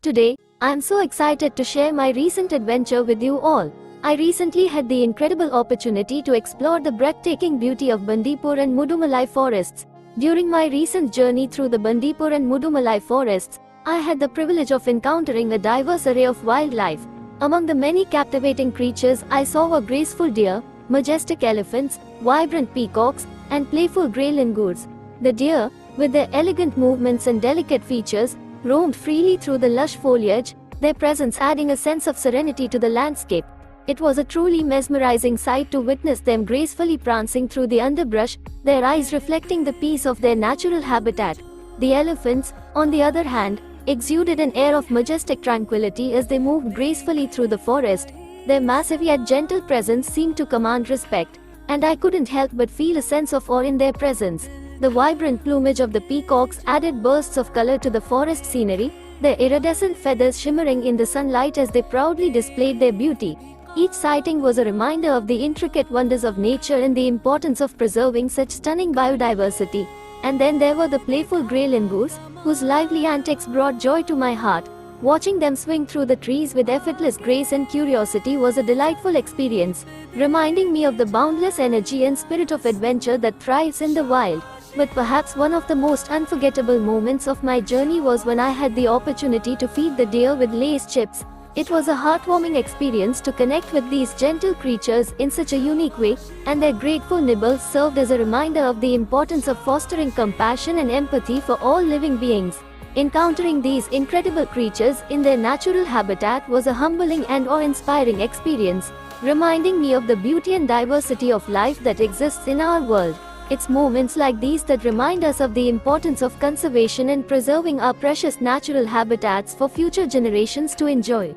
Today, I am so excited to share my recent adventure with you all. I recently had the incredible opportunity to explore the breathtaking beauty of Bandipur and Mudumalai forests. During my recent journey through the Bandipur and Mudumalai forests, I had the privilege of encountering a diverse array of wildlife. Among the many captivating creatures I saw were graceful deer, majestic elephants, vibrant peacocks, and playful grey langurs. The deer, with their elegant movements and delicate features, roamed freely through the lush foliage, their presence adding a sense of serenity to the landscape. It was a truly mesmerizing sight to witness them gracefully prancing through the underbrush, their eyes reflecting the peace of their natural habitat. The elephants, on the other hand, exuded an air of majestic tranquility as they moved gracefully through the forest. Their massive yet gentle presence seemed to command respect, and I couldn't help but feel a sense of awe in their presence. The vibrant plumage of the peacocks added bursts of color to the forest scenery, their iridescent feathers shimmering in the sunlight as they proudly displayed their beauty. Each sighting was a reminder of the intricate wonders of nature and the importance of preserving such stunning biodiversity. And then there were the playful grey langurs, whose lively antics brought joy to my heart. Watching them swing through the trees with effortless grace and curiosity was a delightful experience, reminding me of the boundless energy and spirit of adventure that thrives in the wild. But perhaps one of the most unforgettable moments of my journey was when I had the opportunity to feed the deer with Lay's chips. It was a heartwarming experience to connect with these gentle creatures in such a unique way, and their grateful nibbles served as a reminder of the importance of fostering compassion and empathy for all living beings. Encountering these incredible creatures in their natural habitat was a humbling and awe-inspiring experience, reminding me of the beauty and diversity of life that exists in our world. It's moments like these that remind us of the importance of conservation and preserving our precious natural habitats for future generations to enjoy.